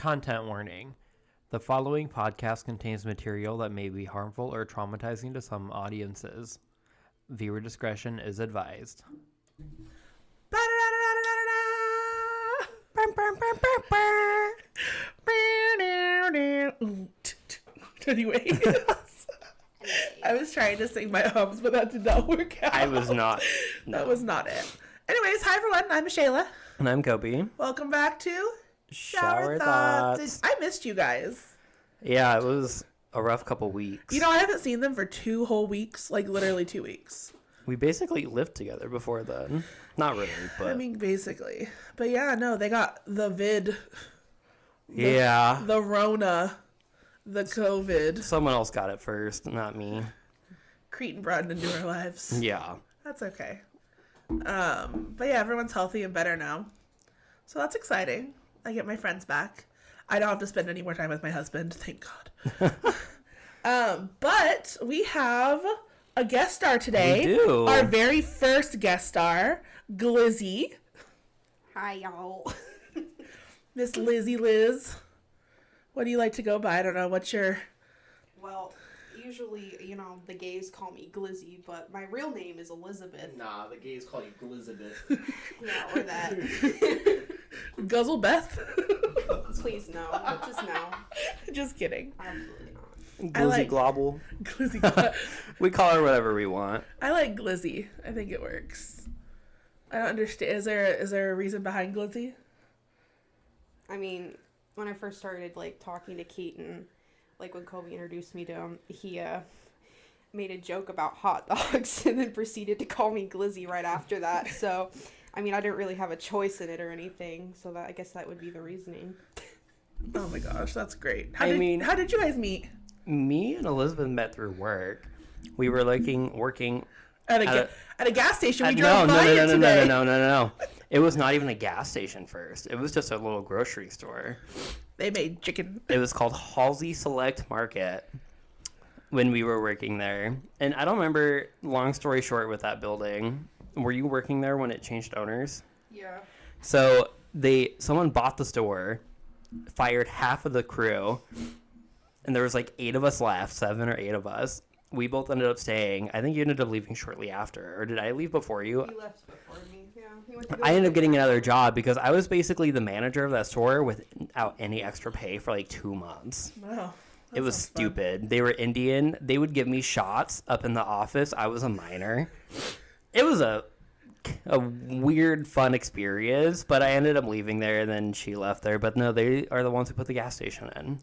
Content warning. The following podcast contains material that may be harmful or traumatizing to some audiences. Viewer discretion is advised. Anyway, I was trying to sing my hums, but that did not work out. I was not. No. That was not it. Anyways, hi everyone. I'm Shayla. And I'm Kobe. Welcome back to Shower Thots. I missed you guys. Yeah, it was a rough couple weeks. You know, I haven't seen them for 2 whole weeks, like literally 2 weeks. We basically lived together before then. Not really, but... I mean, basically. But yeah, no, they got the vid. The Rona. The COVID. Someone else got it first, not me. Cretin brought it into our lives. Yeah. That's okay. But yeah, everyone's healthy and better now. So that's exciting. I get my friends back. I don't have to spend any more time with my husband, thank God. But we have a guest star today. We do. Our very first guest star, Glizzy. Hi, y'all. Miss Lizzy Liz. What do you like to go by? I don't know. What's your... Well, usually, you know, the gays call me Glizzy, but my real name is Elizabeth. Nah, the gays call you Glizabeth. Yeah, or that. Guzzlebeth? Please, no. Just no. Just kidding. Absolutely not. Glizzy Globble. Glizzy. We call her whatever we want. I like Glizzy. I think it works. I don't understand. Is there a reason behind Glizzy? I mean, when I first started, like, talking to Keaton, like, when Kobe introduced me to him, he, made a joke about hot dogs and then proceeded to call me Glizzy right after that. So, I mean, I didn't really have a choice in it or anything, so that I guess that would be the reasoning. Oh my gosh, that's great. How did you guys meet? Me and Elizabeth met through work. We were working At a gas station. We drove by it today. No. It was not even a gas station first. It was just a little grocery store. They made chicken. It was called Halsey Select Market when we were working there. And I don't remember, long story short, with that building. Were you working there when it changed owners? Yeah. So someone bought the store, fired half of the crew, and there was like 8 of us left, 7 or 8 of us. We both ended up staying. I think you ended up leaving shortly after. Or did I leave before you? You left before me, yeah. He went to go I ended up getting another job because I was basically the manager of that store without any extra pay for like 2 months. Wow. It was stupid. Fun. They were Indian. They would give me shots up in the office. I was a minor. It was a weird, fun experience, but I ended up leaving there, and then she left there. But no, they are the ones who put the gas station in.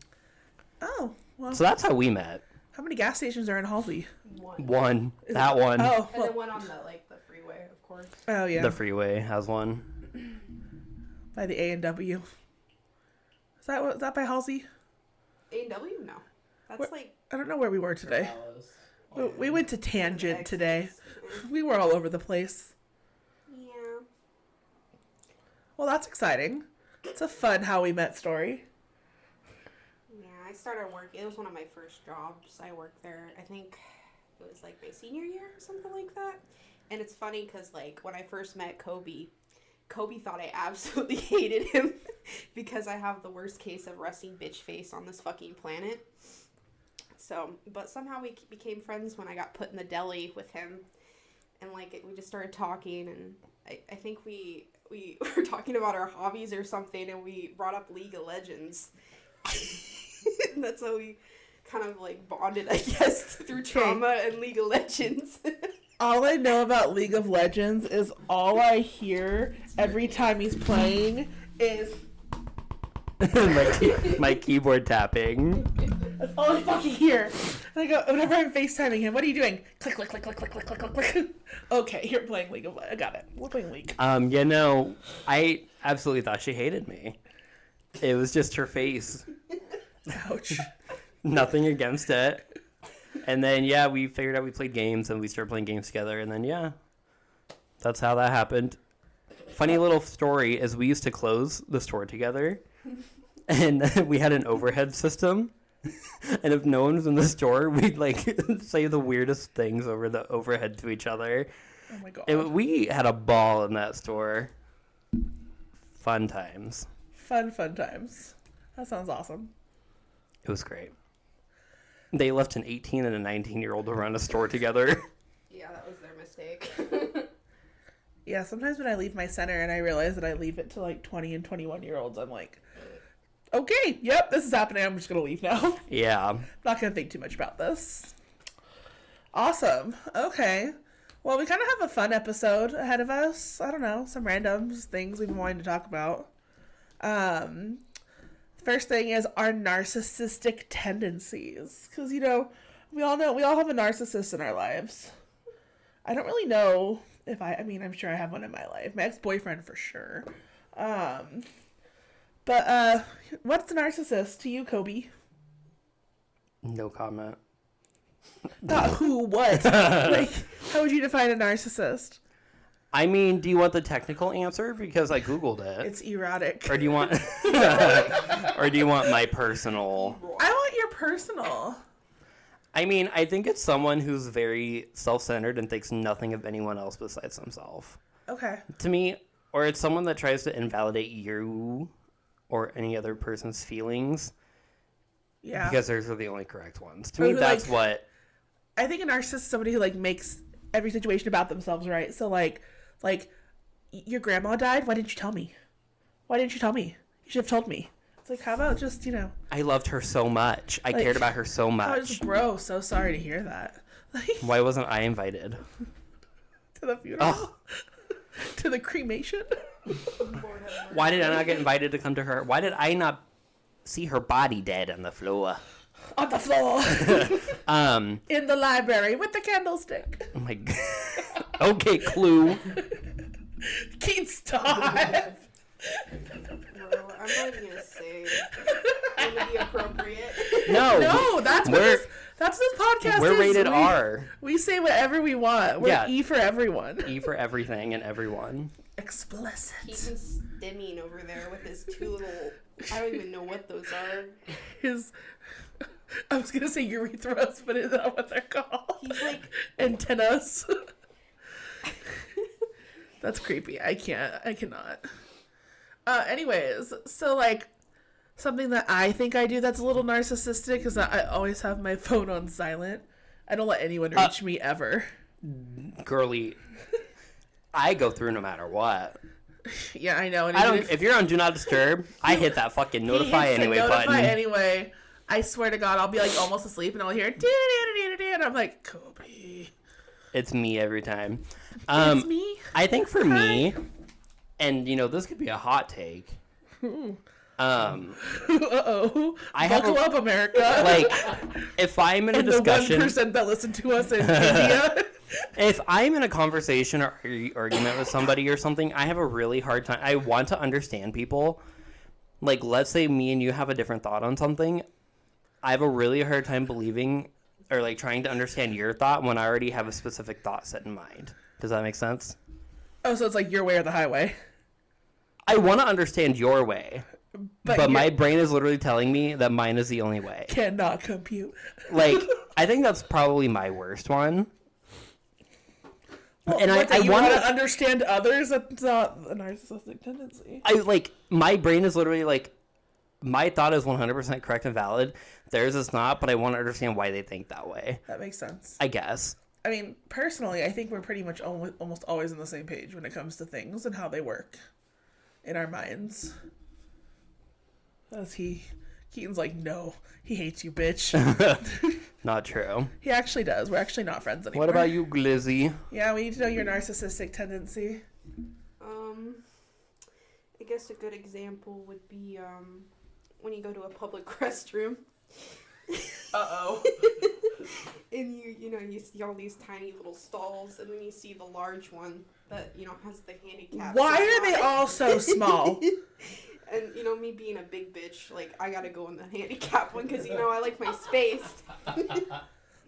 Oh, well. So that's how we met. How many gas stations are in Halsey? One. That one. Oh, and then one on the freeway, of course. Oh, yeah. The freeway has one. By the A&W. Is that by Halsey? A&W? No. That's I don't know where we were today. We went to Tangent today. We were all over the place. Yeah. Well, that's exciting. It's a fun how we met story. Yeah, I started working. It was one of my first jobs. I worked there, I think it was like my senior year or something like that. And it's funny because, like, when I first met Kobe thought I absolutely hated him because I have the worst case of resting bitch face on this fucking planet. So, but somehow we became friends when I got put in the deli with him. And, like, we just started talking, and I think we were talking about our hobbies or something, and we brought up League of Legends. And that's how we kind of, like, bonded, I guess, through trauma and League of Legends. All I know about League of Legends is all I hear every time he's playing is... my keyboard tapping. That's all I fucking hear. And I go, whenever I'm FaceTiming him, what are you doing? Click, click, click, click, click, click, click, click, click. Okay, you're playing League of Legends. I got it. We're playing League. Yeah, no, I absolutely thought she hated me. It was just her face. Ouch. Nothing against it. And then, yeah, we figured out we played games, and we started playing games together, and then, yeah, that's how that happened. Funny little story is we used to close the store together, and we had an overhead system, and if no one was in the store, we'd, like, say the weirdest things over the overhead to each other. Oh, my God. We had a ball in that store. Fun times. Fun times. That sounds awesome. It was great. They left an 18 and a 19-year-old to run a store together. Yeah, that was their mistake. Yeah, sometimes when I leave my center and I realize that I leave it to like 20 and 21-year-olds, I'm like, okay, yep, this is happening. I'm just going to leave now. Yeah. Not going to think too much about this. Awesome. Okay. Well, we kind of have a fun episode ahead of us. I don't know, some random things we've been wanting to talk about. First thing is our narcissistic tendencies. Because, you know, we all have a narcissist in our lives. I don't really know if I mean, I'm sure I have one in my life. My ex-boyfriend for sure. But what's a narcissist to you, Kobe? No comment. Not who, what? Like, how would you define a narcissist? I mean, do you want the technical answer? Because I Googled it. It's erotic. Or do you want my personal? I want your personal. I mean, I think it's someone who's very self-centered and thinks nothing of anyone else besides himself. Okay. To me, or it's someone that tries to invalidate you or any other person's feelings. Yeah. Because those are the only correct ones. To Or me, who, that's like, what... I think a narcissist is somebody who, like, makes every situation about themselves, right? So, like, your grandma died? Why didn't you tell me? Why didn't you tell me? You should have told me. It's like, how about just, you know... I loved her so much. I cared about her so I was, much. bro, so sorry to hear that. Like, Why wasn't I invited? to the funeral? Oh. To the cremation? Why did I not get invited to come to her? Why did I not see her body dead on the floor? On the floor. Um... In the library with the candlestick. Oh my god. Okay, Clue. Keith, stop. Bro, I'm not even gonna say it would be appropriate. No, that's what this podcast We're is. rated R. We say whatever we want. We're Yeah. E for everyone. E for everything and everyone. Explicit. Keaton's stimming over there with his two little... I don't even know what those are. I was gonna say urethras, but is that what they're called? He's like... Antennas. That's creepy. I cannot. Anyways, so like something that I think I do that's a little narcissistic is that I always have my phone on silent. I don't let anyone reach me ever. Girly, I go through no matter what. Yeah, I know. And I don't. If you're on Do Not Disturb, I hit that fucking notify anyway button. Anyway. I swear to God, I'll be like almost asleep and I'll hear and I'm like, Kobe. It's me every time. It's me. I think for me, and you know, this could be a hot take. Uh-oh. I Buckle up, America. Like, if I'm in a and discussion, the 1% that listen to us in India. if I'm in a conversation or argument with somebody or something, I have a really hard time. I want to understand people. Like, let's say me and you have a different thought on something. I have a really hard time believing or like trying to understand your thought when I already have a specific thought set in mind. Does that make sense? Oh, so it's like your way or the highway. I want to understand your way, but my brain is literally telling me that mine is the only way. Cannot compute. Like, I think that's probably my worst one. Well, and I want want to understand others. That's not a narcissistic tendency. My brain is literally like, my thought is 100% correct and valid. Theirs is not, but I want to understand why they think that way. That makes sense. I guess. I mean, personally, I think we're pretty much almost always on the same page when it comes to things and how they work in our minds. Keaton's like, no, he hates you, bitch. Not true. He actually does. We're actually not friends anymore. What about you, Glizzy? Yeah, we need to know your narcissistic tendency. I guess a good example would be when you go to a public restroom. Uh-oh. And you see all these tiny little stalls, and then you see the large one that, has the handicap. Why are they all so small? And, me being a big bitch, like, I gotta go in the handicap one, because, I like my space.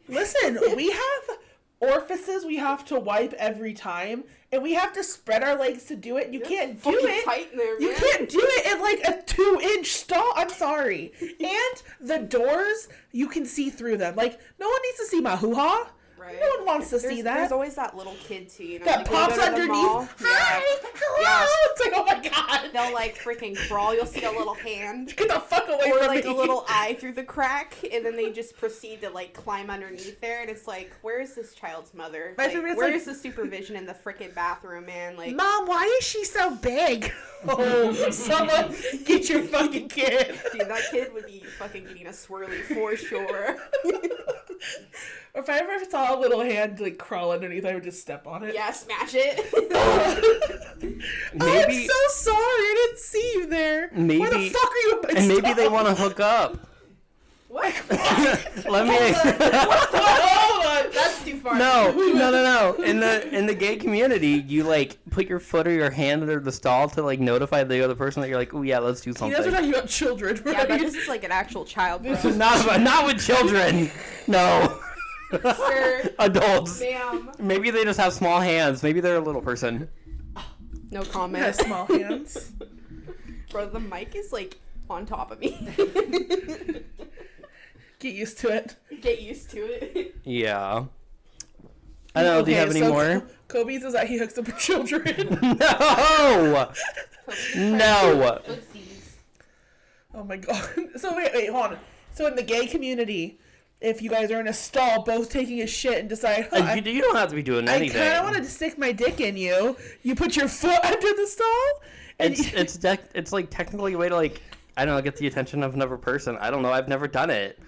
Listen, we have orifices we have to wipe every time, and we have to spread our legs to do it. You can't do it. Tight in there, man. You can't do it in like a 2-inch stall. I'm sorry. And the doors, you can see through them. Like, no one needs to see my hoo-ha. Right. No one wants to see that. There's always that little kid too, you know, That like, when you pops go to the underneath. mall. Hi, hello. Yeah. It's like, oh my god. They'll like freaking crawl. You'll see a little hand. Get the fuck away Or from like me. a little eye through the crack, and then they just proceed to like climb underneath there, and it's like, where is this child's mother? My Like, favorite's where like- is the supervision in the frickin' bathroom, man? Like, Mom, why is she so big? Oh, someone get your fucking kid. dude, that kid would be fucking getting a swirly for sure. If I ever saw a little hand like crawl underneath, I would just step on it. Yeah, smash it. I'm Maybe, so sorry, I didn't see you there. Why the Maybe- fuck are you? and maybe they want to hook up. What? Let me. Hold on. That's too far. No. In the gay community, you like put your foot or your hand under the stall to like notify the other person that you're like, oh yeah, let's do You guys something. are talking about children, right? Yeah, but this is like an actual child, bro. Not with children. No. Sir, Adults. ma'am. Maybe they just have small hands. Maybe they're a little person. No Has comment. small hands. Bro, the mic is like on top of me. Get used to it. Get used to it. Yeah. I don't know. Do you have any more? Kobe says that he hooks up with children. No. No. Oopsies. Oh my god. So wait, hold on. So in the gay community, if you guys are in a stall, both taking a shit and decide, You don't have to be doing I anything. kind of wanted to stick my dick in you. You put your foot under the stall, and It's like technically a way to like, I don't know, get the attention of another person. I don't know. I've never done it.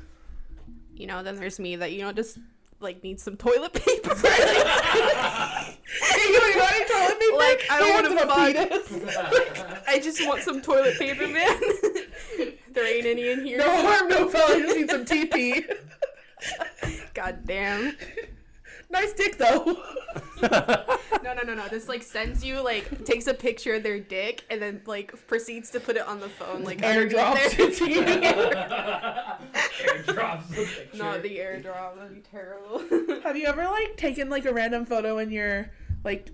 You know, then there's me that, you know, just like need some toilet paper. you got any toilet paper? Like, I don't Hands wanna in a penis. I just want some toilet paper, man. There ain't any in here. No harm, no foul. You just need some TP. God damn. Nice dick though. No. This like sends you like takes a picture of their dick and then like proceeds to put it on the phone like Airdrops underneath it to you. Airdrops the picture. Not the airdrop. That'd be terrible. Have you ever like taken like a random photo in your like,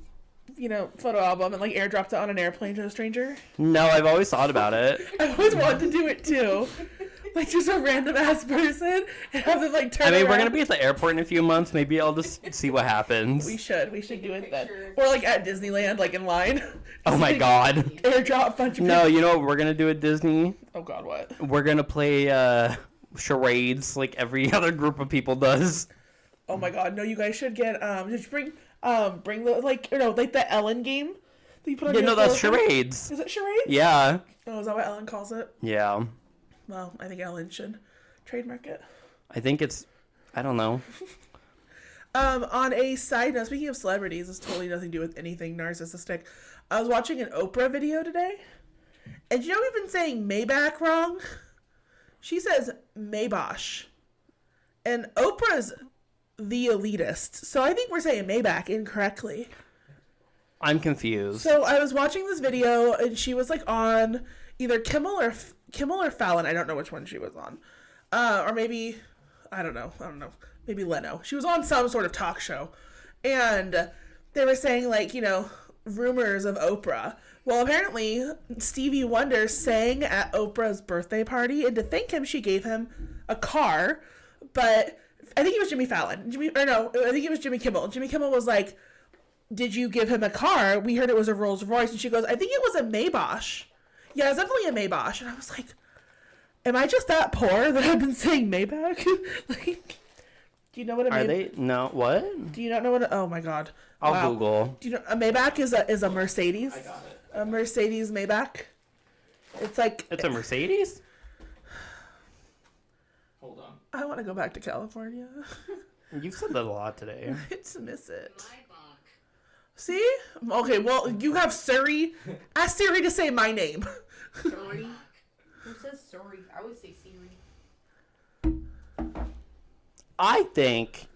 you know, photo album and like airdropped it on an airplane to a stranger? No, I've always thought about it. I always wanted to do it too. Like just a random ass person and have them like turn I mean, we're around. gonna be at the airport in a few months. Maybe I'll just see what happens. We should do it then. picture. Or like at Disneyland, like in line. Oh my god. Airdrop a bunch of No, you know what we're gonna do at Disney? Oh god, what? We're gonna play charades like every other group of people does. Oh my god, no, you guys should get did you bring the like the Ellen game that you put on Yeah, your no, that's phone? charades. Is it charades? Yeah. Oh, is that what Ellen calls it? Yeah. Well, I think Ellen should trademark it. I think it's, I don't know. On a side note, speaking of celebrities, it's totally nothing to do with anything narcissistic. I was watching an Oprah video today, and you know we've been saying Maybach wrong? She says Maybosh. And Oprah's the elitist, so I think we're saying Maybach incorrectly. I'm confused. So I was watching this video, and she was like on either Kimmel or Fallon. I don't know which one she was on, or maybe I don't know. Maybe Leno. She was on some sort of talk show, and they were saying like rumors of Oprah. Well, apparently Stevie Wonder sang at Oprah's birthday party, and to thank him, she gave him a car. But I think it was Jimmy Fallon. I think it was Jimmy Kimmel. Jimmy Kimmel was like, did you give him a car? We heard it was a Rolls Royce. And she goes, I think it was a Maybosh. Yeah, it's definitely a Maybosh. And I was like, am I just that poor that I've been saying Maybach? Like, do you know what a Are they? No. What? Do you not know what oh my god. I'll Wow. Google. Do you know a Maybach is a Mercedes? I got it. A Mercedes Maybach. It's like It's a Mercedes? Hold on. I want to go back to California. You've said that a lot today. I just miss it. See? Okay, well, you have Siri. Ask Siri to say my name. Sorry. Who says sorry? I would say Siri. I think.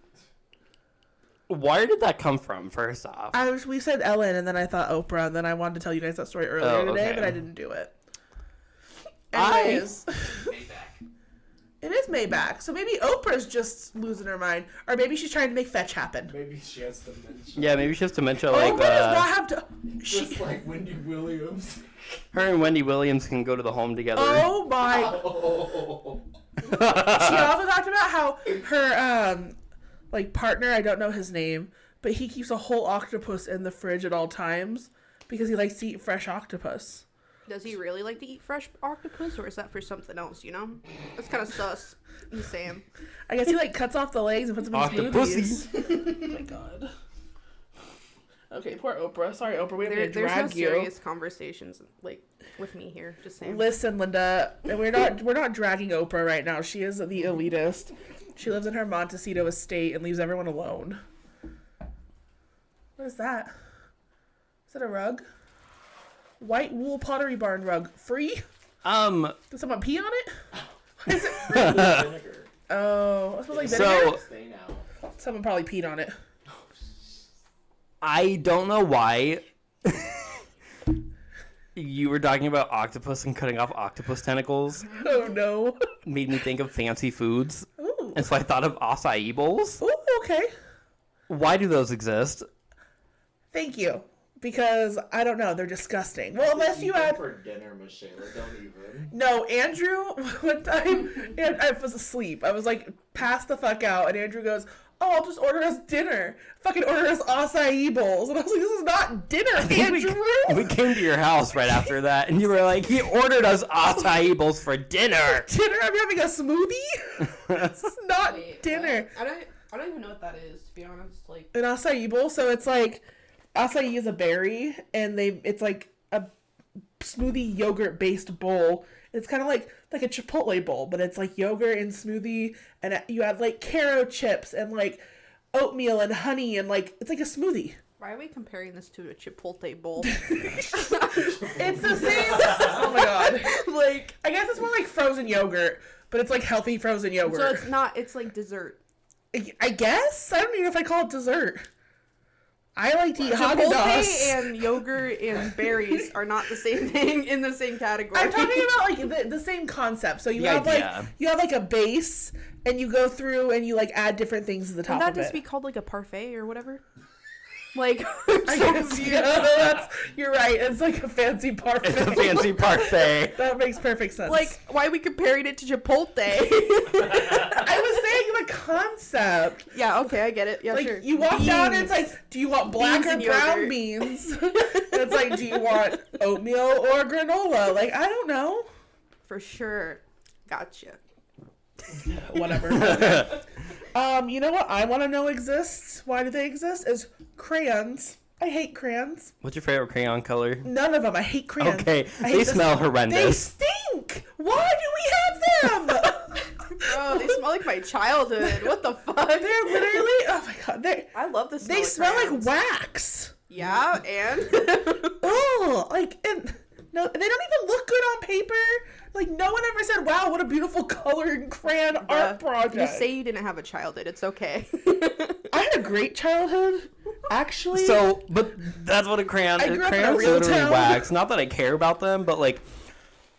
Where did that come from, first off? We said Ellen, and then I thought Oprah, and then I wanted to tell you guys that story earlier today, okay. but I didn't do it. I- Anyways, Maybach. it is Maybach, so maybe Oprah's just losing her mind, or maybe she's trying to make fetch happen. Maybe she has dementia. Yeah, maybe she has dementia. Like, Oprah does not have to. Just like Wendy Williams. her and Wendy Williams can go to the home together. Oh my! Oh. She also talked about how her like partner. I don't know his name, but he keeps a whole octopus in the fridge at all times because he likes to eat fresh octopus. Does he really like to eat fresh octopus, or is that for something else, you know? That's kind of sus. I'm saying. I guess he like cuts off the legs and puts them in smoothies. Oh my god. Okay, poor Oprah. Sorry, Oprah. We didn't There's no drag you. serious conversations like with me here. Just saying. Listen, Linda, we're not dragging Oprah right now. She is the elitist. She lives in her Montecito estate and leaves everyone alone. What is that? Is that a rug? White wool Pottery Barn rug. Free? Did someone pee on it? What is it? Vinegar. Oh, it smells like So- vinegar. Stay now. Someone probably peed on it. I don't know why you were talking about octopus and cutting off octopus tentacles. Oh no. Made me think of fancy foods. Ooh. And so I thought of acai bowls. Ooh, okay. Why do those exist? Thank you. Because I don't know, they're disgusting. Well, unless you Eat them add. for dinner, Michelle. Don't even. No, Andrew, one time, and I was asleep. I was like, passed the fuck out, and Andrew goes, "Oh, I'll just order us dinner. Fucking order us acai bowls." And I was like, "This is not dinner, Andrew." We came to your house right after that, and you were like, he ordered us acai bowls for dinner. Dinner? I'm having a smoothie? This is not Wait, dinner. what? I don't even know what that is, to be honest. Like, An acai bowl, so it's like, acai is a berry, and it's like a smoothie yogurt-based bowl. It's kind of like a Chipotle bowl, but it's like yogurt and smoothie, and you add like Caro chips and like oatmeal and honey, and like it's like a smoothie. why are we comparing this to a Chipotle bowl? It's the same. Oh my god! Like I guess it's more like frozen yogurt, but it's like healthy frozen yogurt. So it's not. It's like dessert. I guess I don't even know if I call it dessert. I like to eat Chipotle Haagen-Dazs. and yogurt and berries are not the same thing in the same category. I'm talking about like the same concept. So you The have idea. like a base, and you go through and you like add different things to the top Would that of just it. be called like a parfait or whatever? Like, I guess, yeah, you're right. It's like a fancy parfait. It's a fancy parfait. That makes perfect sense. like, why are we comparing it to Chipotle? I was saying the concept. Yeah, okay, I get it. Yeah, Like sure. you walk down and it's Beans. like, do you want black Beans or and brown yogurt. beans? It's like, do you want oatmeal or granola? Like I don't know. For sure. Gotcha. Whatever. You know what I want to know exists? Why do they exist? Is crayons. I hate crayons. What's your favorite crayon color? None of them. I hate crayons. Okay, I hate they the smell They horrendous. stink. Why do we have them? Bro, they smell like my childhood. What the fuck? They're literally. Oh my god. I love the smell They of smell like crayons. wax. Yeah, and Oh, like and no, they don't even look good on paper. Like no one ever said, "Wow, what a beautiful colored crayon art project." Just say you didn't have a childhood. It's okay. I had a great childhood, actually. So, but that's what a crayon. I grew up in a Crayons real literally town. wax. Not that I care about them, but like,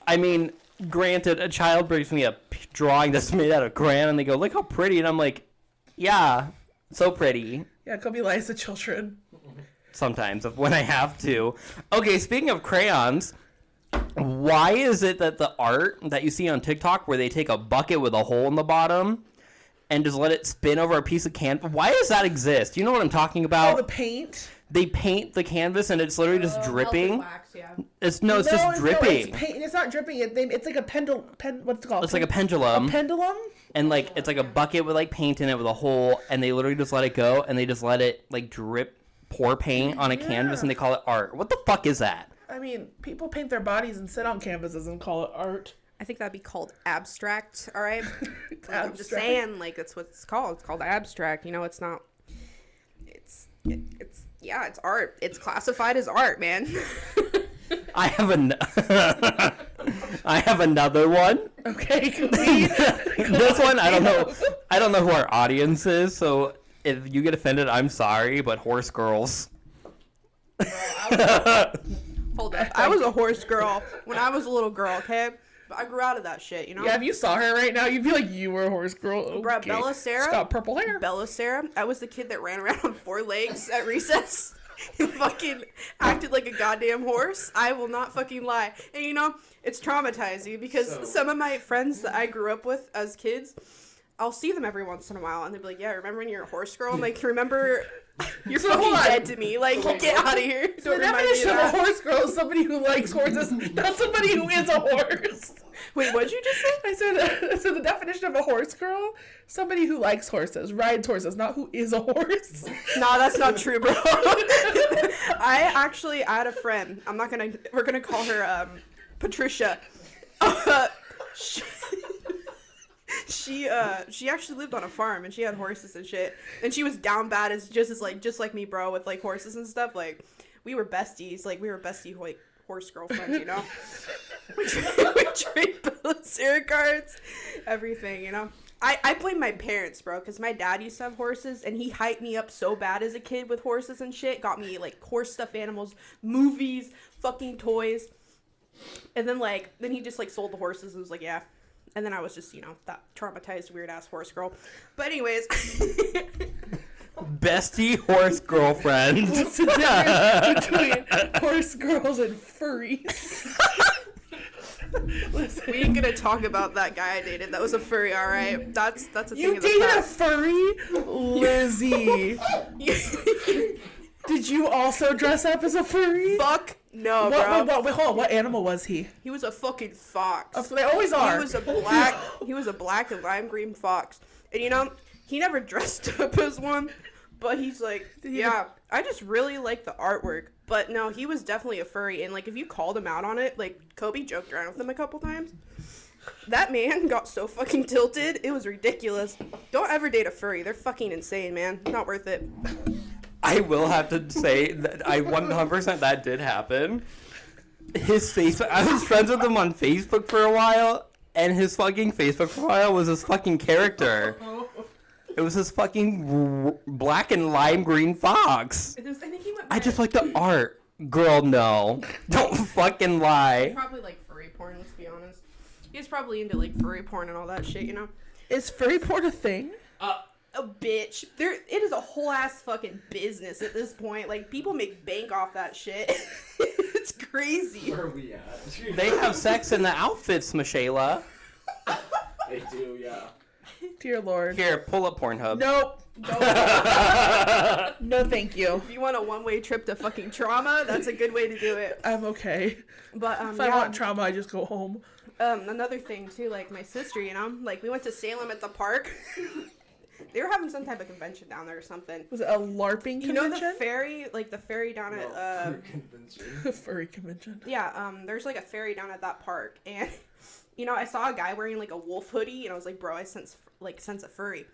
I mean, granted, a child brings me a drawing that's made out of crayon, and they go, "Look how pretty," and I'm like, "Yeah, so pretty." Yeah, Kobe lies to children. Sometimes when I have to. Okay, speaking of crayons, why is it that the art that you see on TikTok where they take a bucket with a hole in the bottom and just let it spin over a piece of canvas, why does that exist? You know what I'm talking Oh, about? the paint. They paint the canvas and it's literally just dripping. Wax, yeah. It's just No, dripping. it's paint. It's not dripping. It's like a what's it called? It's like a pendulum, pendulum. and like it's like a bucket with like paint in it with a hole, and they literally just let it go, and they just let it like drip, pour paint on a canvas, and they call it art. What the fuck is that? I mean, people paint their bodies and sit on canvases and call it art. I think that'd be called abstract, all right? It's I'm just abstract. saying, like, that's what it's called. It's called abstract. You know, it's not... It's art. It's classified as art, man. I have I have another one. Okay, Kobe. This one, I don't know. I don't know who our audience is, so if you get offended, I'm sorry. But horse girls. Hold up. I was a horse girl when I was a little girl, okay? But I grew out of that shit, you know? Yeah, if you saw her right now, you'd be like, you were a horse girl. Bruh, Okay. Bella Sarah? She's got purple hair. Bella Sarah, I was the kid that ran around on 4 legs at recess and fucking acted like a goddamn horse. I will not fucking lie. And you know, it's traumatizing because some of my friends that I grew up with as kids, I'll see them every once in a while, and they'll be like, yeah, remember when you're a horse girl? I'm like, remember, you're So fucking hold on. dead to me. Like, get out of here. The Don't remind me of definition of a that. horse girl is somebody who likes horses, not somebody who is a horse. Wait, what'd you just say? I said the definition of a horse girl, somebody who likes horses, rides horses, not who is a horse. Nah, that's not true, bro. I had a friend. We're gonna call her, Patricia. She actually lived on a farm and she had horses and shit. And she was down bad just like me, bro, with like horses and stuff. Like, we were besties. Like, we were bestie like horse girlfriends, you know? we trade Belisaric cards, everything, you know? I blame my parents, bro, because my dad used to have horses, and he hyped me up so bad as a kid with horses and shit. Got me, like, horse stuffed animals, movies, fucking toys. And then he just, like, sold the horses and was like, yeah. And then I was just, you know, that traumatized, weird-ass horse girl. But anyways. Bestie horse girlfriend. What's the difference between horse girls and furries? Listen, We ain't gonna talk about that guy I dated. That was a furry, alright? That's a thing you of the dated a past. furry? Lizzie. Did you also dress up as a furry? Fuck no, bro. Wait, hold on. What animal was he? He was a fucking fox. They always are. He was a black and lime green fox. And you know, he never dressed up as one, but he's like, yeah, I just really like the artwork. But no, he was definitely a furry, and like if you called him out on it, like Kobe joked around with him a couple times. That man got so fucking tilted, it was ridiculous. Don't ever date a furry. They're fucking insane, man. Not worth it. I will have to say that I 100% that did happen. His Facebook, I was friends with him on Facebook for a while, and his fucking Facebook profile was his fucking character. It was his fucking black and lime green fox. I think he went I just like the art. Girl, no. Don't fucking lie. probably like furry porn, let's be honest. He was probably into like furry porn and all that shit, you know? Is furry porn a thing? A bitch. It is a whole ass fucking business at this point. Like, people make bank off that shit. It's crazy. Where are we at? They have sex in the outfits, Michaela. They do, yeah. Dear Lord. Here, pull up Pornhub. Nope. If No, thank you. you want a one-way trip to fucking trauma, that's a good way to do it. I'm okay. But If I want trauma, I just go home. another thing too, like my sister, you know, like we went to Salem at the park. They were having some type of convention down there or something. Was it a LARPing You know convention? the ferry, like the ferry down at A furry convention. yeah, there's like a ferry down at that park, and you know, I saw a guy wearing like a wolf hoodie, and I was like, bro, I sense a furry.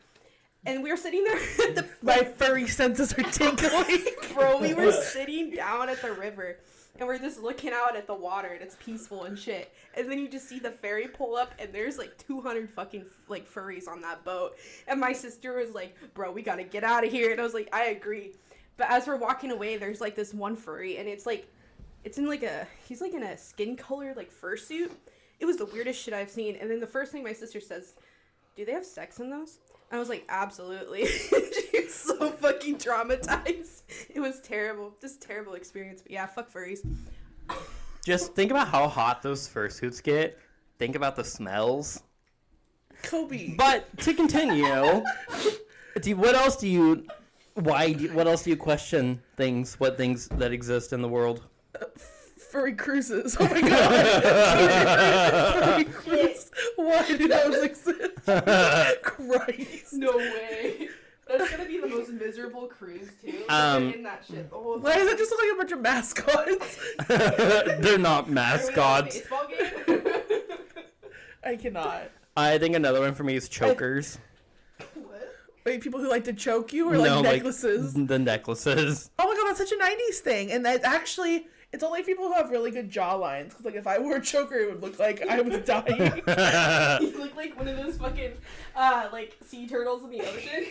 And we were sitting there at the My furry senses are tingling. bro, we were sitting down at the river, and we're just looking out at the water, and it's peaceful and shit. And then you just see the ferry pull up, and there's like 200 fucking like furries on that boat. And my sister was like, bro, we gotta get out of here. And I was like, I agree. But as we're walking away, there's like this one furry, and he's like in a skin color like fursuit. It was the weirdest shit I've seen. And then the first thing my sister says, do they have sex in those? I was like, absolutely. She was so fucking traumatized. It was terrible. Just terrible experience. But yeah, fuck furries. Just think about how hot those fursuits get. Think about the smells. Kobe. But to continue, what else do you question things? What things that exist in the world? Furry cruises. Oh my god. Furry cruises. Why do those exist? Christ. No way. That's gonna be the most miserable cruise too. In that shit the whole time. Why does it just look like a bunch of mascots? They're not Are we at a mascots. baseball game? I cannot. I think another one for me is chokers. What? Wait, people who like to choke you or like necklaces? Like the necklaces. Oh my god, that's such a 90s thing. And that actually, it's only people who have really good jawlines. Because like if I wore a choker, it would look like I was dying. You look like one of those fucking like sea turtles in the ocean.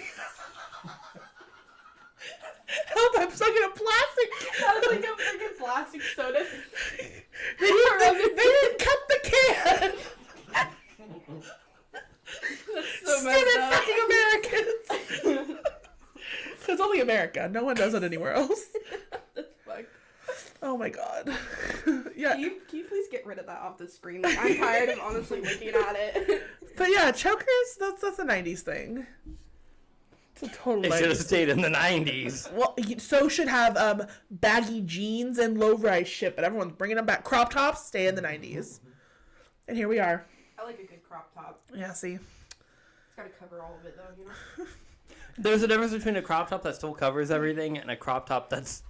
Help, I'm stuck in a plastic That was like a freaking plastic soda. They didn't cut the can! That's so messed Stupid up. fucking Americans! It's only America. No one does it anywhere else. That's fucked. Oh my god. Yeah. Can you please just get rid of that off the screen? Like, I'm tired of honestly looking at it. But yeah, chokers, that's a 90s thing. It's a total It should have 90s. stayed in the 90s. Well, so should have baggy jeans and low-rise shit, but everyone's bringing them back. Crop tops stay in the 90s. And here we are. I like a good crop top. Yeah, see? It's gotta cover all of it, though, you know? There's a difference between a crop top that still covers everything and a crop top that's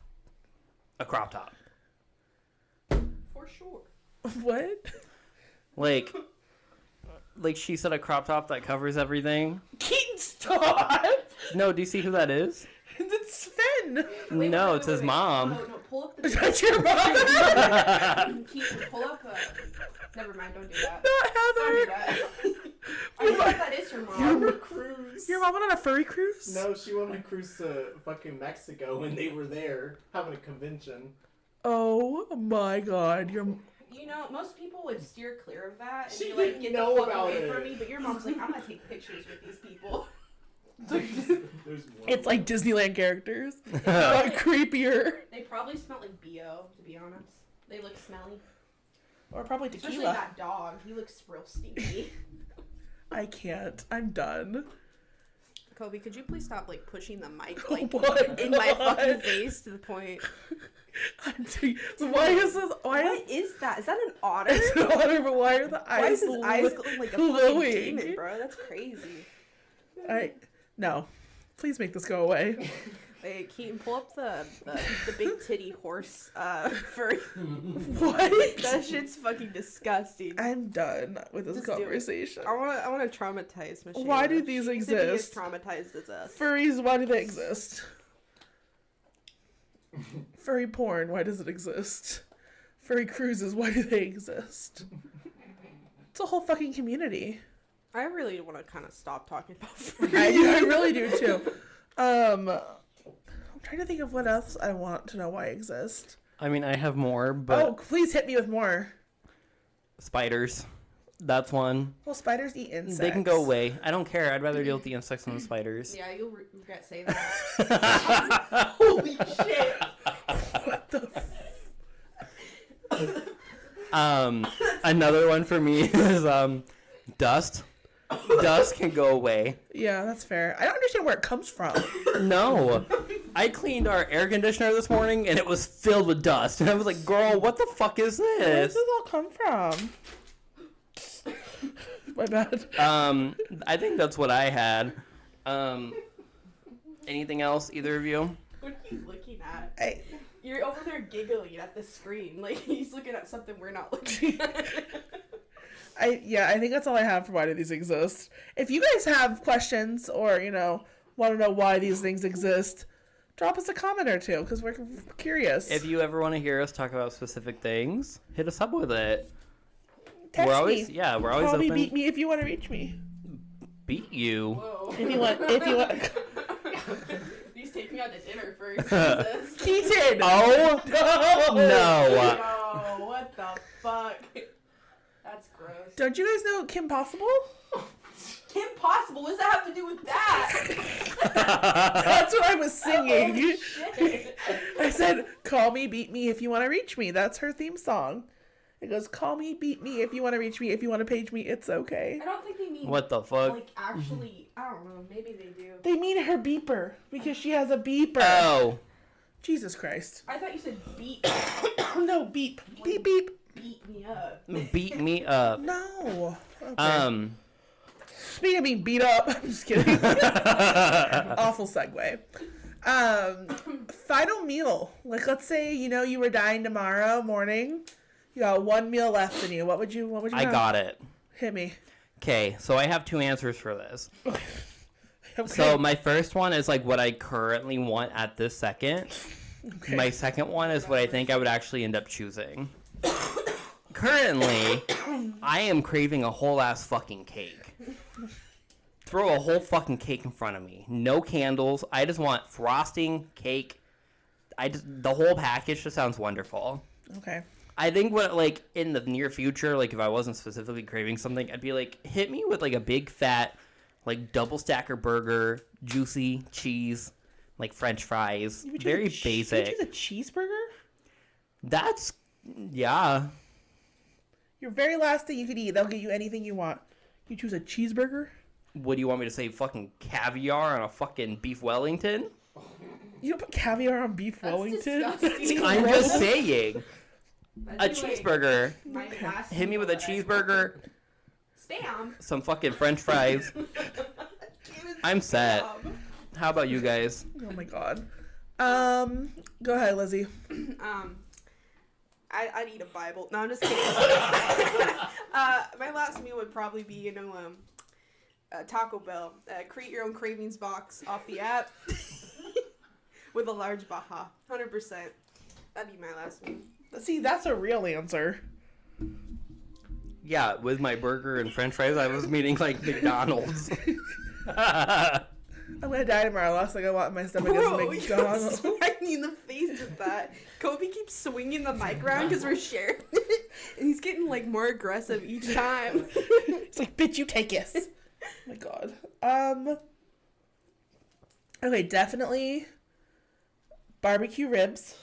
a crop top. For sure. What? Like she said, a crop top that covers everything. Keaton, stop! No, do you see who that is? It's Sven! No, it's his mom. No, pull up the... That's your mom! Keaton, pull up Never mind, don't do that. Not Don't do Heather! that. I know if that is your mom. On a cruise. Your mom went on a furry cruise? No, she went on a cruise to fucking Mexico when they were there having a convention. Oh my god, your... You know, most people would steer clear of that and She be like, didn't get know the fuck about away it. from me, but your mom's like, I'm gonna take pictures with these people. There's more. It's like Disneyland characters, but creepier. They probably smell like BO, to be honest. They look smelly. Or probably Especially tequila. that dog. He looks real stinky. I can't. I'm done. Kobe, could you please stop, like, pushing the mic, Oh like, my in my God. fucking face to the point... Why is this? Why What is that? Is that an otter? It's an otter, but why are the eyes? Why is his eyes glowing like a fucking glowing? demon, bro? That's crazy. No. Please make this go away. Wait, Keaton, pull up the big titty horse furry. What? That shit's fucking disgusting. I'm done with this Just do it. conversation. I wanna traumatize Michelle. Why do these She needs to be as exist? traumatized as us. Furries, why do they exist? Furry porn, why does it exist? Furry cruises, why do they exist? It's a whole fucking community. I really want to kind of stop talking about furries. I really do too. I'm trying to think of what else I want to know why exist. I mean, I have more, but Oh, please hit me with more. spiders. That's one. Well, spiders eat insects. They can go away. I don't care. I'd rather deal with the insects than the spiders. Yeah, you'll regret saying that. Holy shit! What the Another one for me is dust. Dust can go away. Yeah, that's fair. I don't understand where it comes from. No. I cleaned our air conditioner this morning and it was filled with dust. And I was like, girl, what the fuck is Where does this? this all come from? My bad. I think that's what I had. Anything else, either of you? What are you looking at? I, You're over there giggling at the screen. Like, he's looking at something we're not looking at. I think that's all I have for why do these exist. If you guys have questions or, want to know why these things exist, drop us a comment or two because we're curious. If you ever want to hear us talk about specific things, hit us up with it. Text we're always me. we're always Call me, open. beat me if you want to reach me. Beat you. Whoa. If you want. He's taking me out to dinner first. Jesus. Keaton! Oh no. No, what the fuck? That's gross. Don't you guys know Kim Possible? Kim Possible, what does that have to do with that? That's what I was singing. Holy shit. I said, call me, beat me if you want to reach me. That's her theme song. It goes, call me, beat me if you want to reach me. If you want to page me, it's okay. I don't think they mean, What the fuck? like, actually, I don't know, maybe they do. They mean her beeper because she has a beeper. Oh. Jesus Christ. I thought you said beat, No, beep. Beep, beep. beat me up. Beat me up. No. Okay. Speaking of being beat up, I'm just kidding. Awful segue. Final meal. Like, let's say, you were dying tomorrow morning. You got one meal left in you. What would you I have? got it. Hit me. Okay, so I have two answers for this. Okay. So my first one is like what I currently want at this second. Okay. My second one is what I think I would actually end up choosing. Currently, I am craving a whole ass fucking cake. Throw a whole fucking cake in front of me. No candles. I just want frosting, cake. The whole package just sounds wonderful. Okay. I think what, like, in the near future, like, if I wasn't specifically craving something, I'd be like, hit me with, like, a big fat, like, double stacker burger, juicy cheese, like, French fries. Very basic. You would choose a cheeseburger? That's, yeah. Your very last thing you could eat. They'll get you anything you want. You choose a cheeseburger? What do you want me to say? Fucking caviar on a fucking beef Wellington? You don't put caviar on beef Wellington? disgusting. I'm just saying. A That'd be like cheeseburger. my last Hit me meal with a that I cheeseburger, Spam. some fucking french fries. I'm set. How about you guys? Oh my god. Go ahead, Lizzie. I'd eat a Bible. No, I'm just kidding. My last meal would probably be, Taco Bell. Create your own cravings box off the app with a large Baja. 100%. That'd be my last meal. See, that's a real answer. Yeah, with my burger and french fries, I was meaning like McDonald's. I'm gonna die tomorrow. Last thing I want in my stomach is McDonald's. You're smacking me in the face with that. Kobe keeps swinging the mic around because we're sharing it, and he's getting like more aggressive each time. It's like, bitch, you take it. Oh my god. Okay, definitely barbecue ribs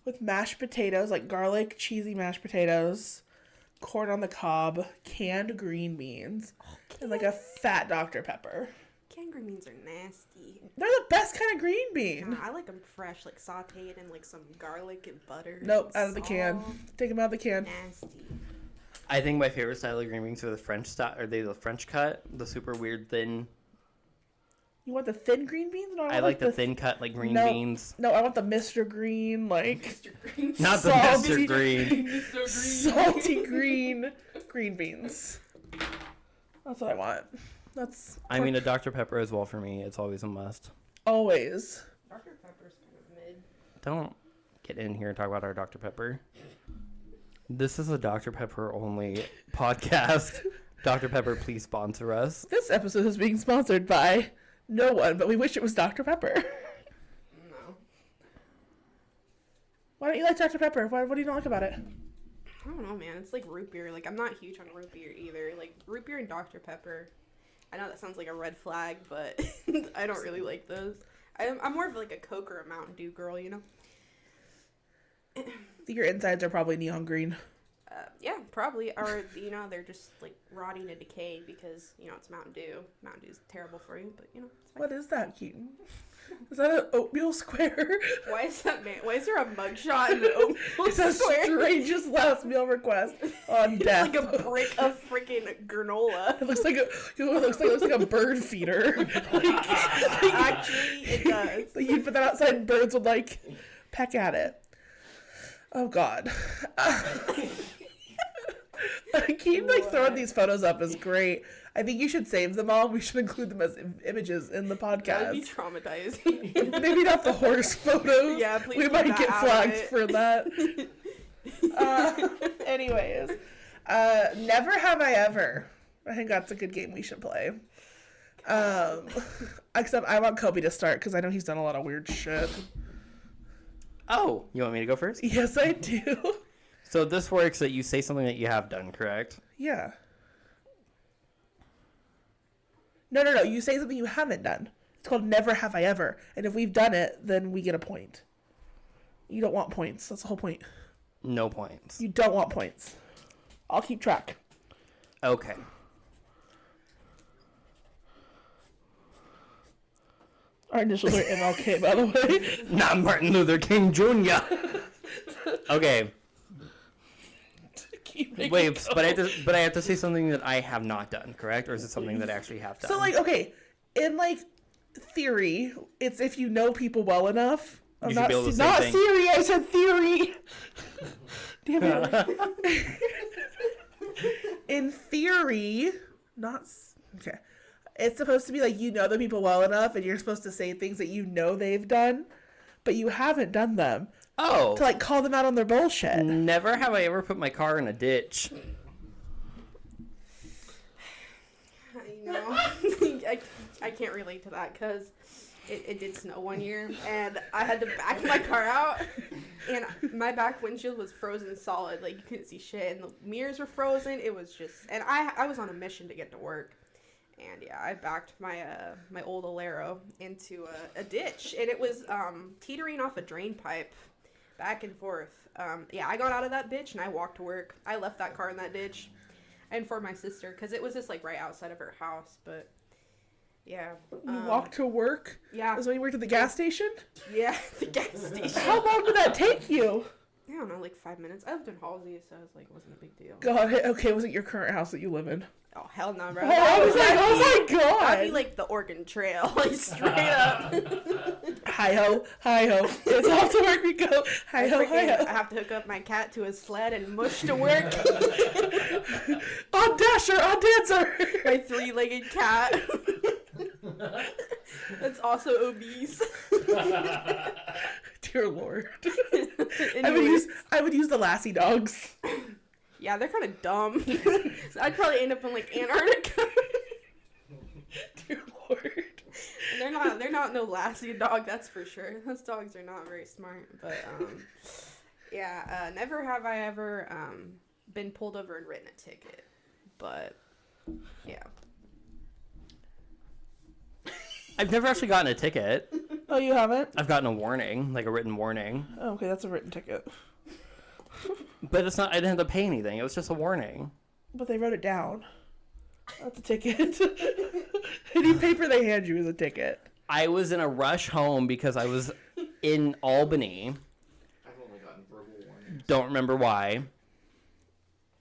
with mashed potatoes, like garlic, cheesy mashed potatoes, corn on the cob, canned green beans, and like a fat Dr. Pepper. Canned green beans are nasty. They're the best kind of green bean. I like them fresh, like sauteed in like some garlic and butter. Nope, and out of the can. salt. Take them out of the can. Nasty. I think my favorite style of green beans are the French style, or the French cut, the super weird thin. You want the thin green beans? No, I like the thin cut like green beans. No, I want the Mr. Green, like Mr. Green. Not the Salty. Mr. Green. Mr. Green. salty green beans. That's what I want. That's I mean, a Dr. Pepper as well for me. It's always a must. always. Dr. Pepper's kind of mid. Don't get in here and talk about our Dr. Pepper. This is a Dr. Pepper only podcast. Dr. Pepper, please sponsor us. This episode is being sponsored by no one, but we wish it was Dr. Pepper. No. Why don't you like Dr. Pepper? What do you not like about it? I don't know, man. It's like root beer. Like, I'm not huge on root beer either. Like, root beer and Dr. Pepper. I know that sounds like a red flag, but I don't really like those. I'm more of like a Coke or a Mountain Dew girl, you know? Your insides are probably neon green. Yeah, probably. Or, they're just like rotting and decayed because, it's Mountain Dew. Mountain Dew's terrible for you, but, it's fine. What is that, Keaton? Is that an oatmeal square? Why is that, man? Why is there a mugshot in the oatmeal It's the square? strangest last meal request on It's death. like a brick of freaking granola. It looks like a bird feeder. Actually, it does. So you'd put that outside and birds would like peck at it. Oh god. Keep throwing these photos up is great. I think you should save them all. We should include them as images in the That would be podcast. traumatizing. Maybe not the horse photos. Yeah, please we keep might that get out of flagged it. for that. Anyways, never have I ever. I think that's a good game we should play. Except I want Kobe to start because I know he's done a lot of weird shit. Oh, you want me to go first? Yes, I do. So this works that you say something that you have done, correct? Yeah. No. You say something you haven't done. It's called Never Have I Ever. And if we've done it, then we get a point. You don't want points. That's the whole point. No points. You don't want points. I'll keep track. Okay. Our initials are MLK, by the way. Not Martin Luther King Jr. Okay. Wait, but I have to say something that I have not done, correct? Or is it something that I actually have done? So, okay, in, theory, it's if you know people well enough. You should be able to say not things. Siri, I said theory. Damn it. In theory, okay. It's supposed to be you know the people well enough and you're supposed to say things that you know they've done, but you haven't done them. Oh. To call them out on their bullshit. Never have I ever put my car in a ditch. I can't relate to that because it did snow one year and I had to back my car out and my back windshield was frozen solid. You couldn't see shit and the mirrors were frozen. It was just, and I was on a mission to get to work. And yeah, I backed my my old Alero into a ditch and it was teetering off a drain pipe. Back and forth. Yeah, I got out of that bitch and I walked to work. I left that car in that ditch. I informed my sister because it was just like right outside of her house. But yeah. You walked to work? Yeah. That's when you worked at the gas station? Yeah, the gas station. How long did that take you? I don't know, like 5 minutes. I lived in Halsey, so it was like, it wasn't a big deal. God, okay, was it your current house that you live in? Oh, hell no, bro. Oh, I was like, oh my God. That'd be like the Oregon Trail, like straight up. Hi-ho, hi-ho. It's off to work we go. Hi-ho, hi-ho. I have to hook up my cat to a sled and mush to work. On Dasher, on Dancer. My 3-legged cat. That's also obese. Dear Lord. Anyways. I would use the Lassie dogs. Yeah, they're kind of dumb. So I'd probably end up in like Antarctica. Dear Lord. And they're not no Lassie dog, that's for sure. Those dogs are not very smart. But yeah, never have I ever been pulled over and written a ticket. But yeah. I've never actually gotten a ticket. Oh, you haven't? I've gotten a warning, like a written warning. Oh, okay, that's a written ticket. But it's not, I didn't have to pay anything. It was just a warning. But they wrote it down. That's a ticket. Any paper they hand you is a ticket. I was in a rush home because I was in Albany. I've only gotten verbal warnings. Don't remember why.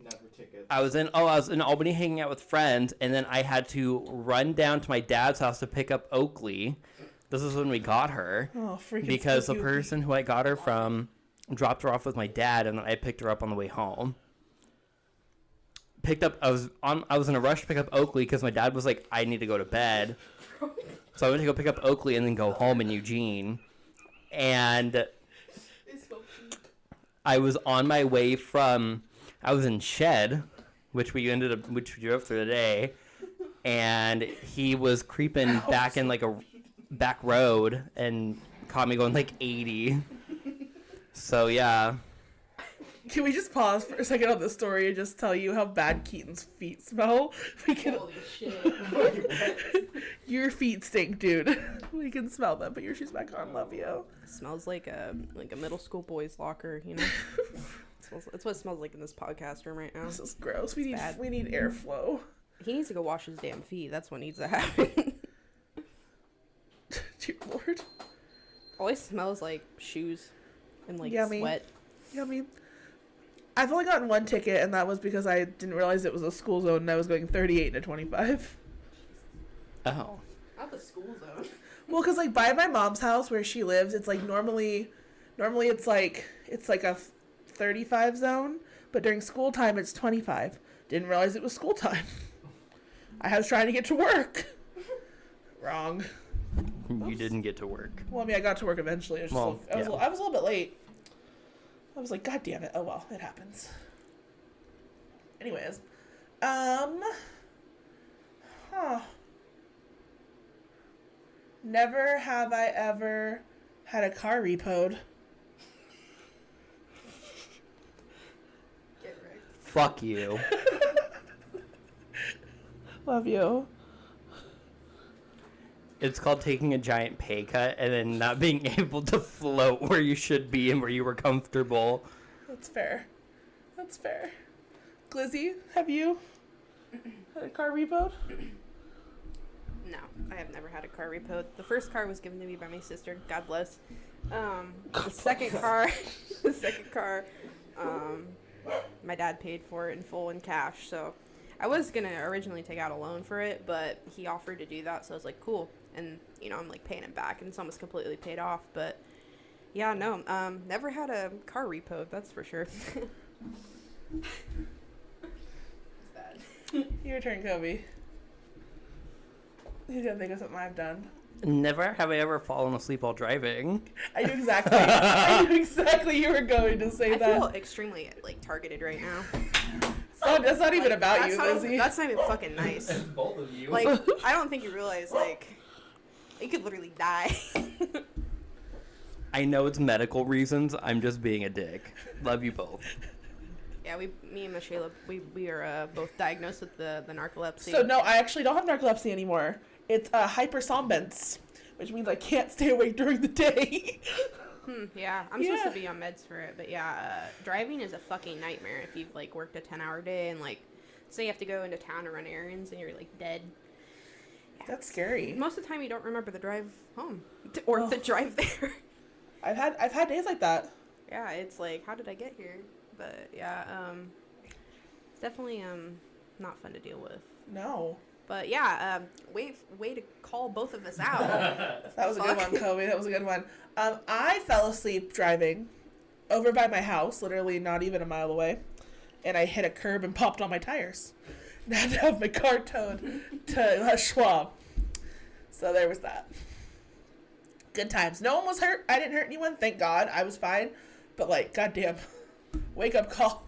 Never tickets. I was in Albany hanging out with friends, and then I had to run down to my dad's house to pick up Oakley. This is when we got her. Oh, freaking Because the spooky. person who I got her from dropped her off with my dad, and then I picked her up on the way home. I was in a rush to pick up Oakley because my dad was like, I need to go to bed. So I went to go pick up Oakley and then go home in Eugene. And I was on my way I was in Shed, which we drove through today, and he was creeping back in like a back road and caught me going like 80. So yeah. Can we just pause for a second on this story and just tell you how bad Keaton's feet smell? Holy shit. Your feet stink, dude. We can smell them. Put your shoes back on. Love you. It smells like a middle school boy's locker, you know? It's what it smells like in this podcast room right now. This is gross. We need bad. airflow. He needs to go wash his damn feet. That's what needs to happen. Dear Lord. All he smells like shoes and like Yummy. sweat. Yummy. I've only gotten one ticket, and that was because I didn't realize it was a school zone, and I was going 38 to 25. Oh. Not the school zone. Well, because like by my mom's house where she lives, it's like normally it's like a 35 zone, but during school time it's 25. Didn't realize it was school time. I was trying to get to work. Wrong. You didn't get to work. Well, I mean, I got to work eventually. I was a little bit late. I was like, God damn it. Oh well, it happens. Anyways, never have I ever had a car repoed. Get right. Fuck you. Love you. It's called taking a giant pay cut and then not being able to float where you should be and where you were comfortable. That's fair. That's fair. Glizzy, have you had a car repoed? No, I have never had a car repoed. The first car was given to me by my sister. God bless. The second car, my dad paid for it in full in cash. So I was gonna originally take out a loan for it, but he offered to do that. So I was like, cool. And you know, I'm like paying it back, and it's almost completely paid off. But yeah, no, never had a car repoed. That's for sure. It's bad. Your turn, Kobe. He's gonna think of something I've done. Never have I ever fallen asleep while driving. I knew exactly you were going to say I that. feel extremely like targeted right now. That's not even about That's you, not, Lizzie. that's not even fucking nice. Both of you. Like, I don't think you realize, like, you could literally die. I know it's medical reasons. I'm just being a dick. Love you both. Yeah, me and Michelle, we are both diagnosed with the narcolepsy. So no, I actually don't have narcolepsy anymore. It's hypersombence, which means I can't stay awake during the day. Yeah, I'm supposed to be on meds for it, but yeah, driving is a fucking nightmare if you've like worked a 10-hour day and like say you have to go into town to run errands and you're like dead. Yeah, That's scary. Most of the time you don't remember the drive home or the drive there. I've had days like that. Yeah, it's like, how did I get here? But yeah, it's definitely not fun to deal with. No. But yeah, way to call both of us out. That was a good one, Kobe. That was a good one. I fell asleep driving over by my house, literally not even a mile away, and I hit a curb and popped all my tires. And I had to have my car towed to Schwab. So there was that. Good times. No one was hurt. I didn't hurt anyone. Thank God. I was fine. But like, goddamn, wake up call.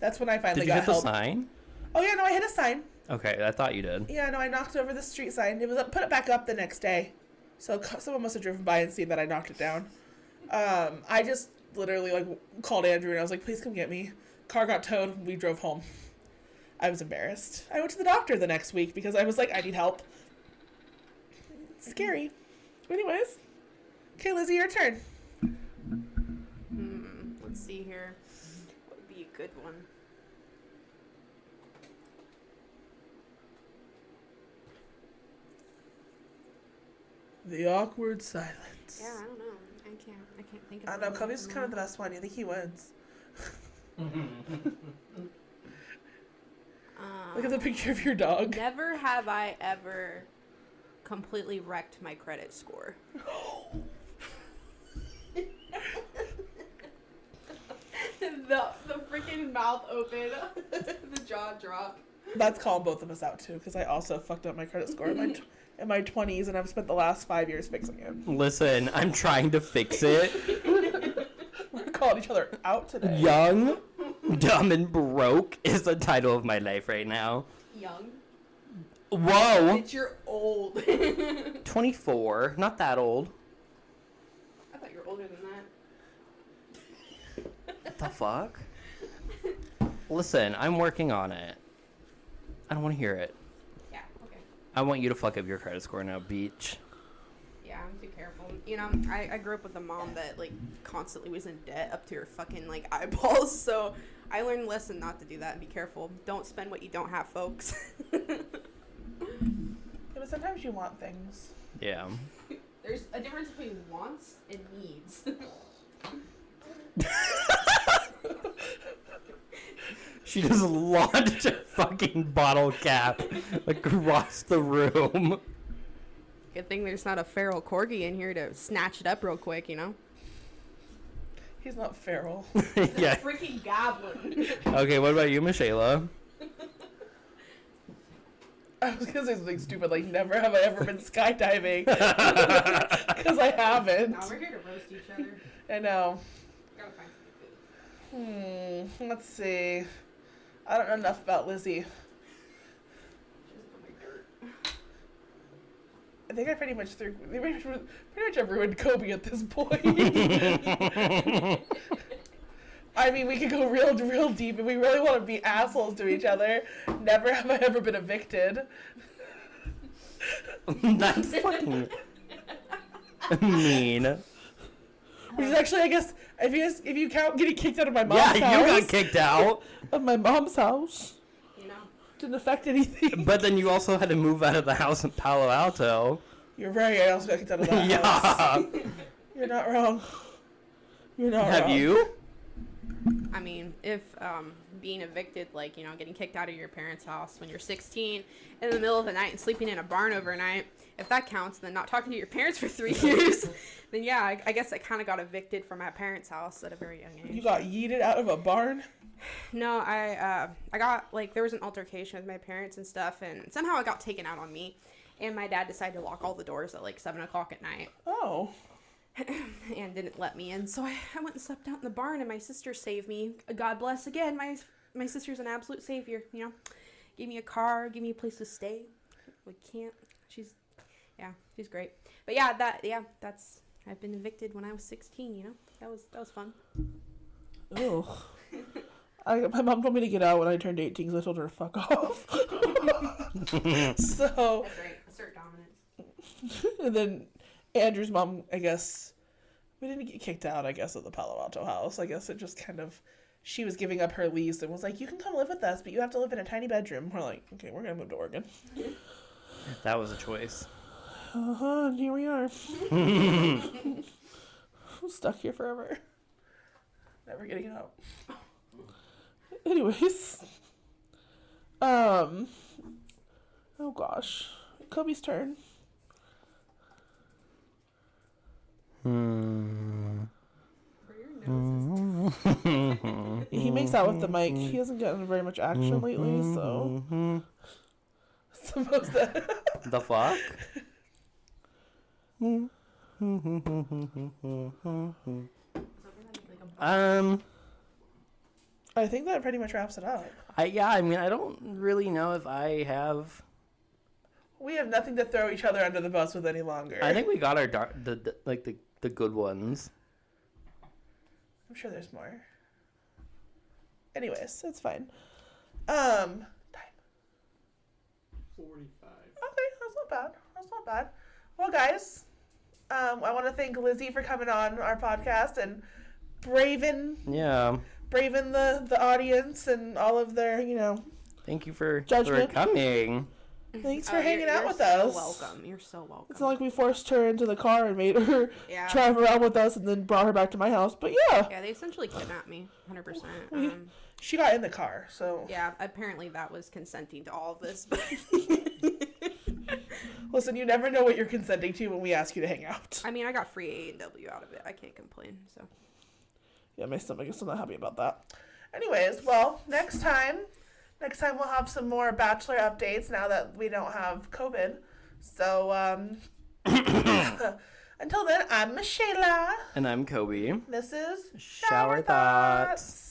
That's when I finally got help. Did you hit the sign? Oh yeah, no, I hit a sign. Okay, I thought you did. Yeah, no, I knocked over the street sign. It was up, put it back up the next day. So someone must have driven by and seen that I knocked it down. I just literally like called Andrew and I was like, please come get me. Car got towed. We drove home. I was embarrassed. I went to the doctor the next week because I was like, I need help. Scary. Anyways. Okay, Lizzie, your turn. Let's see here. What would be a good one? The awkward silence. Yeah, I don't know. I can't think of I don't know, Kobe's kind of the best one. You think he wins? Look at the picture of your dog. Never have I ever completely wrecked my credit score. the freaking mouth open, the jaw drop. That's calling both of us out too, because I also fucked up my credit score in my 20s, and I've spent the last 5 years fixing it. Listen, I'm trying to fix it. We're calling each other out today. Young, dumb, and broke is the title of my life right now. Young? Whoa! Bitch, you're old. 24, not that old. I thought you were older than that. What the fuck? Listen, I'm working on it. I don't want to hear it. Yeah, okay. I want you to fuck up your credit score now, beach. Yeah, I'm too careful. You know, I grew up with a mom that, like, constantly was in debt up to her fucking, like, eyeballs, so I learned a lesson not to do that and be careful. Don't spend what you don't have, folks. Yeah, but sometimes you want things. Yeah. There's a difference between wants and needs. She just launched a fucking bottle cap across the room. Good thing there's not a feral corgi in here to snatch it up real quick, you know? He's not feral. Yeah. Freaking goblin. Okay, what about you, Michaela? I was gonna say something stupid, like never have I ever been skydiving. Because I haven't. No, we're here to roast each other. I know. Gotta find some food. Let's see. I don't know enough about Lizzie. I think I pretty much have ruined Kobe at this point. I mean, we could go real deep if we really want to be assholes to each other. Never have I ever been evicted. That's fucking mean. Which is actually, I guess, if you count getting kicked out of my mom's house. Yeah, you got kicked out. Of my mom's house. You know. Didn't affect anything. But then you also had to move out of the house in Palo Alto. You're right, I also got kicked out of that house. Yeah. You're not wrong. You're not wrong. Have you? I mean, if being evicted, like, you know, getting kicked out of your parents' house when you're 16 in the middle of the night and sleeping in a barn overnight, if that counts, then not talking to your parents for 3 years, then yeah, I guess I kind of got evicted from my parents' house at a very young age. You got yeeted out of a barn? No, I got, like, there was an altercation with my parents and stuff, and somehow it got taken out on me, and my dad decided to lock all the doors at, like, 7 o'clock at night. Oh. And didn't let me in, so I went and slept out in the barn, and my sister saved me. God bless again, my sister's an absolute savior, you know. Gave me a car, gave me a place to stay. We can't. She's great. But yeah, that's I've been evicted when I was 16, you know. That was fun. Oh. My mom told me to get out when I turned 18 because I told her to fuck off. So. That's right. Assert dominance. And then Andrew's mom, I guess, We didn't get kicked out, I guess, of the Palo Alto house. I guess it just kind of... She was giving up her lease and was like, you can come live with us, but you have to live in a tiny bedroom. We're like, okay, we're going to move to Oregon. That was a choice. Uh-huh, and here we are. Stuck here forever. Never getting out. Anyways. Oh gosh. Kobe's turn. He makes out with the mic. He hasn't gotten very much action lately, so... Supposed to... The fuck? I think that pretty much wraps it up. I mean, I don't really know if I have. We have nothing to throw each other under the bus with any longer. I think we got our the good ones. I'm sure there's more. Anyways, it's fine. Time. 45. Okay, that's not bad. That's not bad. Well, guys, I want to thank Glizzy for coming on our podcast and braving the audience and all of their, Thank you for Judgment. coming. Thanks for hanging out with so us. Welcome. You're so welcome. It's not like we forced her into the car and made her drive around with us and then brought her back to my house. But yeah. Yeah, they essentially kidnapped me, 100%. She got in the car, so. Yeah, apparently that was consenting to all of this. But listen, you never know what you're consenting to when we ask you to hang out. I mean, I got free A&W out of it. I can't complain, so. Yeah, my stomach is still not happy about that. Anyways, well, next time we'll have some more Bachelor updates now that we don't have COVID. So, until then, I'm Michelle. And I'm Kobe. This is Shower Thoughts.